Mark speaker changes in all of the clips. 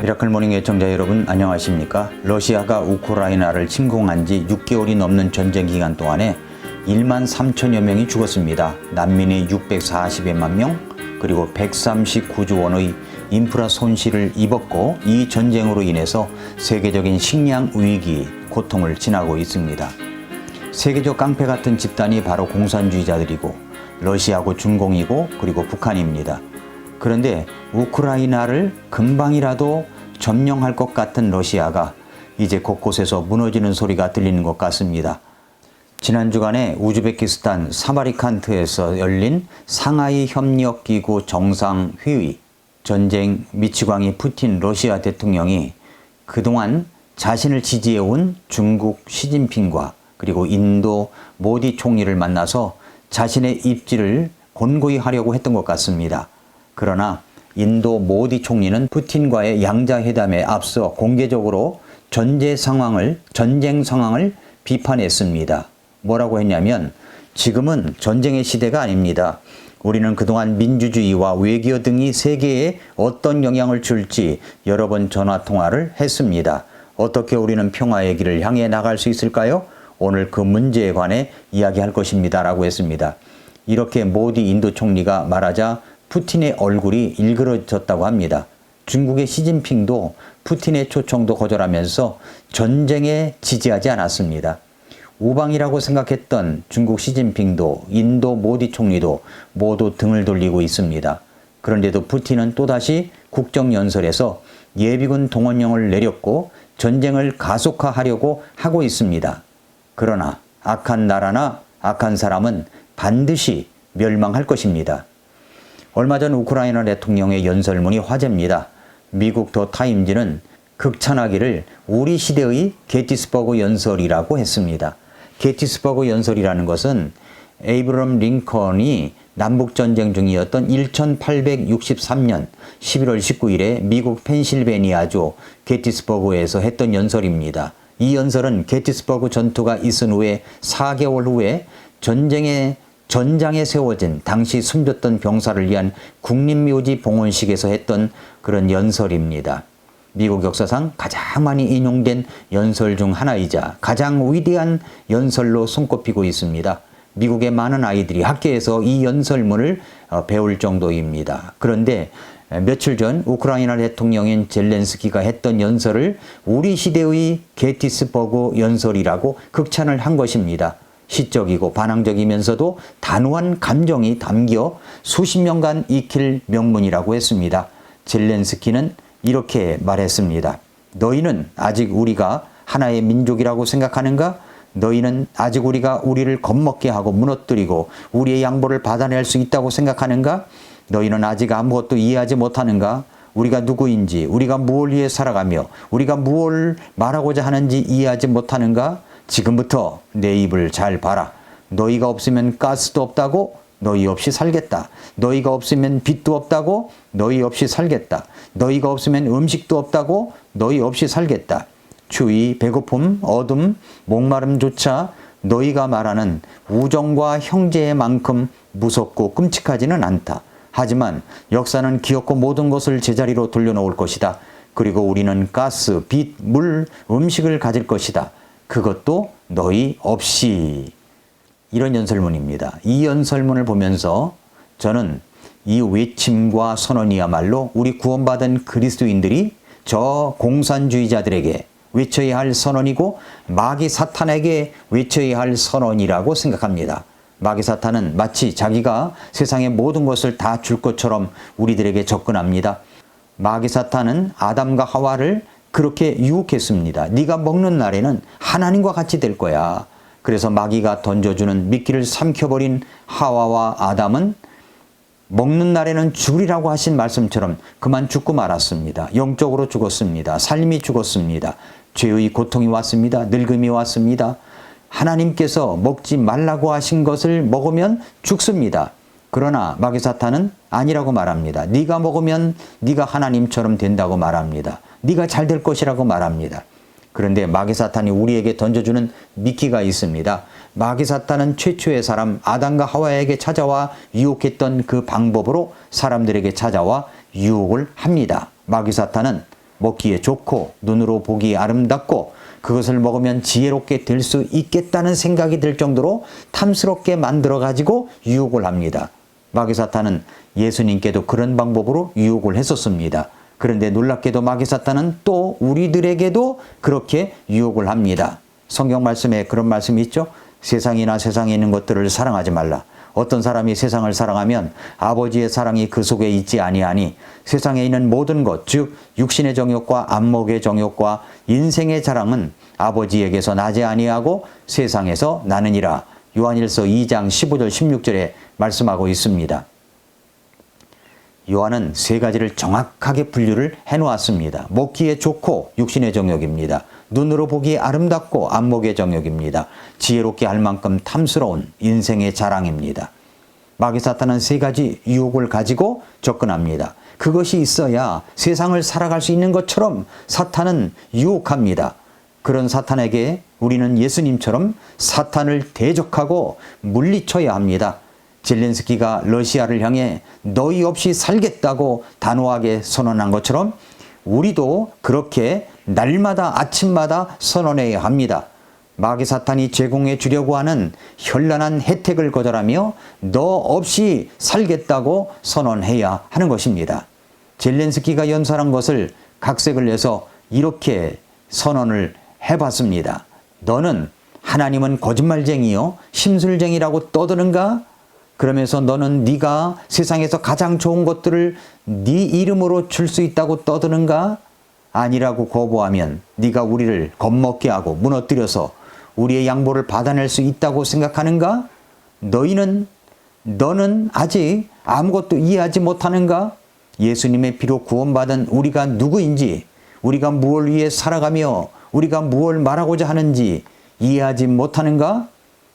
Speaker 1: 미라클 모닝 애청자 여러분 안녕하십니까? 러시아가 우크라이나를 침공한 지 6개월이 넘는 전쟁 기간 동안에 1만 3천여 명이 죽었습니다. 난민이 640여만 명, 그리고 139조 원의 인프라 손실을 입었고, 이 전쟁으로 인해서 세계적인 식량 위기, 고통을 지나고 있습니다. 세계적 깡패 같은 집단이 바로 공산주의자들이고, 러시아고 중공이고, 그리고 북한입니다. 그런데 우크라이나를 금방이라도 점령할 것 같은 러시아가 이제 곳곳에서 무너지는 소리가 들리는 것 같습니다. 지난 주간에 우즈베키스탄 사마리칸트에서 열린 상하이 협력기구 정상회의, 전쟁 미치광이 푸틴 러시아 대통령이 그동안 자신을 지지해온 중국 시진핑과 그리고 인도 모디 총리를 만나서 자신의 입지를 권고히 하려고 했던 것 같습니다. 그러나 인도 모디 총리는 푸틴과의 양자회담에 앞서 공개적으로 전쟁 상황을 비판했습니다. 뭐라고 했냐면, 지금은 전쟁의 시대가 아닙니다. 우리는 그동안 민주주의와 외교 등이 세계에 어떤 영향을 줄지 여러 번 전화통화를 했습니다. 어떻게 우리는 평화의 길을 향해 나갈 수 있을까요? 오늘 그 문제에 관해 이야기할 것입니다. 라고 했습니다. 이렇게 모디 인도 총리가 말하자 푸틴의 얼굴이 일그러졌다고 합니다. 중국의 시진핑도 푸틴의 초청도 거절하면서 전쟁에 지지하지 않았습니다. 우방이라고 생각했던 중국 시진핑도 인도 모디 총리도 모두 등을 돌리고 있습니다. 그런데도 푸틴은 또다시 국정연설에서 예비군 동원령을 내렸고 전쟁을 가속화하려고 하고 있습니다. 그러나 악한 나라나 악한 사람은 반드시 멸망할 것입니다. 얼마 전 우크라이나 대통령의 연설문이 화제입니다. 미국 더 타임즈는 극찬하기를 우리 시대의 게티스버그 연설이라고 했습니다. 게티스버그 연설이라는 것은 에이브럼 링컨이 남북전쟁 중이었던 1863년 11월 19일에 미국 펜실베니아주 게티스버그에서 했던 연설입니다. 이 연설은 게티스버그 전투가 있은 후에 4개월 후에 전장에 세워진 당시 숨졌던 병사를 위한 국립묘지 봉헌식에서 했던 그런 연설입니다. 미국 역사상 가장 많이 인용된 연설 중 하나이자 가장 위대한 연설로 손꼽히고 있습니다. 미국의 많은 아이들이 학교에서 이 연설문을 배울 정도입니다. 그런데 며칠 전 우크라이나 대통령인 젤렌스키가 했던 연설을 우리 시대의 게티스버그 연설이라고 극찬을 한 것입니다. 시적이고 반항적이면서도 단호한 감정이 담겨 수십 년간 익힐 명문이라고 했습니다. 젤렌스키는 이렇게 말했습니다. 너희는 아직 우리가 하나의 민족이라고 생각하는가? 너희는 아직 우리가 우리를 겁먹게 하고 무너뜨리고 우리의 양보를 받아낼 수 있다고 생각하는가? 너희는 아직 아무것도 이해하지 못하는가? 우리가 누구인지, 우리가 무엇을 위해 살아가며 우리가 무엇을 말하고자 하는지 이해하지 못하는가? 지금부터 내 입을 잘 봐라. 너희가 없으면 가스도 없다고? 너희 없이 살겠다. 너희가 없으면 빛도 없다고? 너희 없이 살겠다. 너희가 없으면 음식도 없다고? 너희 없이 살겠다. 추위, 배고픔, 어둠, 목마름조차 너희가 말하는 우정과 형제의 만큼 무섭고 끔찍하지는 않다. 하지만 역사는 기어코 모든 것을 제자리로 돌려놓을 것이다. 그리고 우리는 가스, 빛, 물, 음식을 가질 것이다. 그것도 너희 없이. 이런 연설문입니다. 이 연설문을 보면서 저는 이 외침과 선언이야말로 우리 구원받은 그리스도인들이 저 공산주의자들에게 외쳐야 할 선언이고 마귀 사탄에게 외쳐야 할 선언이라고 생각합니다. 마귀 사탄은 마치 자기가 세상의 모든 것을 다 줄 것처럼 우리들에게 접근합니다. 마귀 사탄은 아담과 하와를 그렇게 유혹했습니다. 네가 먹는 날에는 하나님과 같이 될 거야. 그래서 마귀가 던져주는 미끼를 삼켜버린 하와와 아담은 먹는 날에는 죽으리라고 하신 말씀처럼 그만 죽고 말았습니다. 영적으로 죽었습니다. 삶이 죽었습니다. 죄의 고통이 왔습니다. 늙음이 왔습니다. 하나님께서 먹지 말라고 하신 것을 먹으면 죽습니다. 그러나 마귀 사탄은 아니라고 말합니다. 네가 먹으면 네가 하나님처럼 된다고 말합니다. 네가 잘 될 것이라고 말합니다. 그런데 마귀 사탄이 우리에게 던져주는 미끼가 있습니다. 마귀 사탄은 최초의 사람 아담과 하와에게 찾아와 유혹했던 그 방법으로 사람들에게 찾아와 유혹을 합니다. 마귀 사탄은 먹기에 좋고 눈으로 보기 아름답고 그것을 먹으면 지혜롭게 될 수 있겠다는 생각이 들 정도로 탐스럽게 만들어 가지고 유혹을 합니다. 마귀 사탄은 예수님께도 그런 방법으로 유혹을 했었습니다. 그런데 놀랍게도 마귀 사탄은 또 우리들에게도 그렇게 유혹을 합니다. 성경 말씀에 그런 말씀이 있죠. 세상이나 세상에 있는 것들을 사랑하지 말라. 어떤 사람이 세상을 사랑하면 아버지의 사랑이 그 속에 있지 아니하니 세상에 있는 모든 것, 즉 육신의 정욕과 안목의 정욕과 인생의 자랑은 아버지에게서 나지 아니하고 세상에서 나느니라. 요한일서 2장 15절 16절에 말씀하고 있습니다. 요한은 세 가지를 정확하게 분류를 해놓았습니다. 먹기에 좋고 육신의 정욕입니다. 눈으로 보기에 아름답고 안목의 정욕입니다. 지혜롭게 할 만큼 탐스러운 인생의 자랑입니다. 마귀 사탄은 세 가지 유혹을 가지고 접근합니다. 그것이 있어야 세상을 살아갈 수 있는 것처럼 사탄은 유혹합니다. 그런 사탄에게 우리는 예수님처럼 사탄을 대적하고 물리쳐야 합니다. 젤렌스키가 러시아를 향해 너희 없이 살겠다고 단호하게 선언한 것처럼 우리도 그렇게 날마다 아침마다 선언해야 합니다. 마귀 사탄이 제공해 주려고 하는 현란한 혜택을 거절하며 너 없이 살겠다고 선언해야 하는 것입니다. 젤렌스키가 연설한 것을 각색을 내서 이렇게 선언을 해봤습니다. 너는 하나님은 거짓말쟁이요 심술쟁이라고 떠드는가? 그러면서 너는 네가 세상에서 가장 좋은 것들을 네 이름으로 줄 수 있다고 떠드는가? 아니라고 거부하면 네가 우리를 겁먹게 하고 무너뜨려서 우리의 양보를 받아낼 수 있다고 생각하는가? 너는 아직 아무것도 이해하지 못하는가? 예수님의 피로 구원받은 우리가 누구인지, 우리가 무엇을 위해 살아가며 우리가 무엇을 말하고자 하는지 이해하지 못하는가?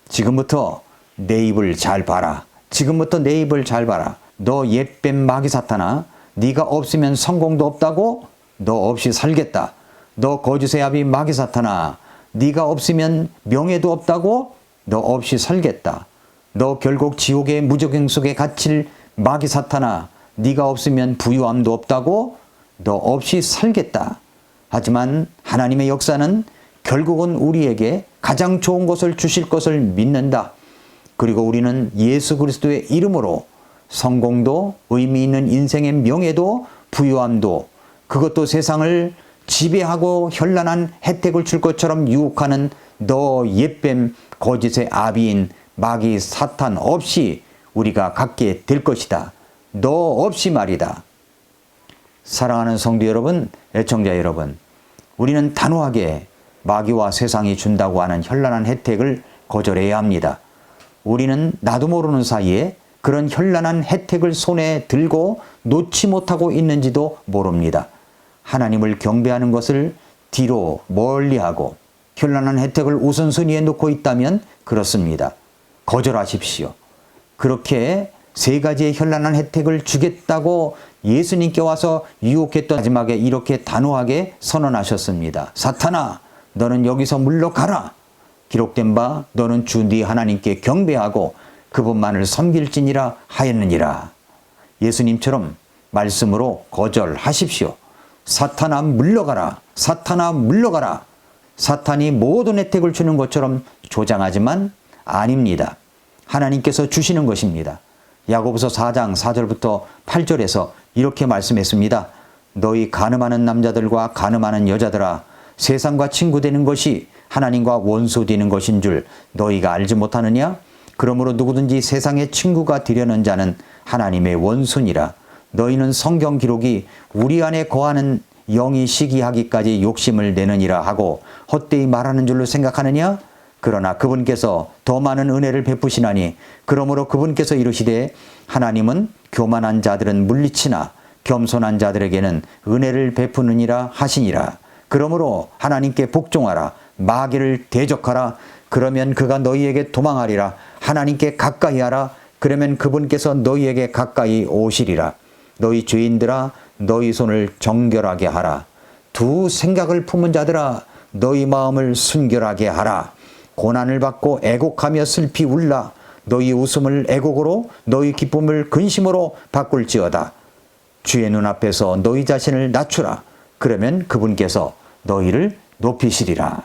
Speaker 1: 지금부터 내 입을 잘 봐라. 지금부터 내 입을 잘 봐라. 너 옛뱀 마귀 사탄아, 네가 없으면 성공도 없다고? 너 없이 살겠다. 너 거짓의 아비 마귀 사탄아, 네가 없으면 명예도 없다고? 너 없이 살겠다. 너 결국 지옥의 무적행 속에 갇힐 마귀 사탄아, 네가 없으면 부유함도 없다고? 너 없이 살겠다. 하지만 하나님의 역사는 결국은 우리에게 가장 좋은 것을 주실 것을 믿는다. 그리고 우리는 예수 그리스도의 이름으로 성공도 의미 있는 인생의 명예도 부유함도 그것도 세상을 지배하고 현란한 혜택을 줄 것처럼 유혹하는 너 옛뱀 거짓의 아비인 마귀 사탄 없이 우리가 갖게 될 것이다. 너 없이 말이다. 사랑하는 성도 여러분, 애청자 여러분, 우리는 단호하게 마귀와 세상이 준다고 하는 현란한 혜택을 거절해야 합니다. 우리는 나도 모르는 사이에 그런 현란한 혜택을 손에 들고 놓지 못하고 있는지도 모릅니다. 하나님을 경배하는 것을 뒤로 멀리하고 현란한 혜택을 우선순위에 놓고 있다면 그렇습니다. 거절하십시오. 그렇게 세 가지의 현란한 혜택을 주겠다고 예수님께 와서 유혹했던 마지막에 이렇게 단호하게 선언하셨습니다. 사탄아, 너는 여기서 물러가라. 기록된 바 너는 주 네 하나님께 경배하고 그분만을 섬길지니라 하였느니라. 예수님처럼 말씀으로 거절하십시오. 사탄아 물러가라. 사탄아 물러가라. 사탄이 모든 혜택을 주는 것처럼 조장하지만 아닙니다. 하나님께서 주시는 것입니다. 야고보서 4장 4절부터 8절에서 이렇게 말씀했습니다. 너희 간음하는 남자들과 간음하는 여자들아, 세상과 친구 되는 것이 하나님과 원수 되는 것인 줄 너희가 알지 못하느냐? 그러므로 누구든지 세상의 친구가 되려는 자는 하나님의 원수니라. 너희는 성경 기록이 우리 안에 거하는 영이 시기하기까지 욕심을 내느니라 하고 헛되이 말하는 줄로 생각하느냐? 그러나 그분께서 더 많은 은혜를 베푸시나니 그러므로 그분께서 이르시되 하나님은 교만한 자들은 물리치나 겸손한 자들에게는 은혜를 베푸느니라 하시니라. 그러므로 하나님께 복종하라. 마귀를 대적하라. 그러면 그가 너희에게 도망하리라. 하나님께 가까이 하라. 그러면 그분께서 너희에게 가까이 오시리라. 너희 죄인들아, 너희 손을 정결하게 하라. 두 생각을 품은 자들아, 너희 마음을 순결하게 하라. 고난을 받고 애곡하며 슬피 울라. 너희 웃음을 애곡으로, 너희 기쁨을 근심으로 바꿀지어다. 주의 눈앞에서 너희 자신을 낮추라. 그러면 그분께서 너희를 높이시리라.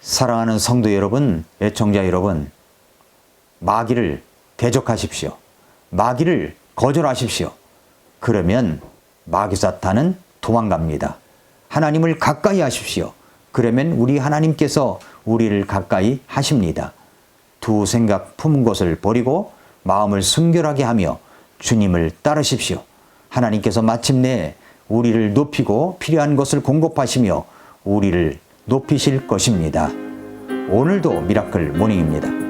Speaker 1: 사랑하는 성도 여러분, 애청자 여러분, 마귀를 대적하십시오. 마귀를 거절하십시오. 그러면 마귀 사탄은 도망갑니다. 하나님을 가까이 하십시오. 그러면 우리 하나님께서 우리를 가까이 하십니다. 두 생각 품은 것을 버리고 마음을 순결하게 하며 주님을 따르십시오. 하나님께서 마침내 우리를 높이고 필요한 것을 공급하시며 우리를 높이실 것입니다. 오늘도 미라클 모닝입니다.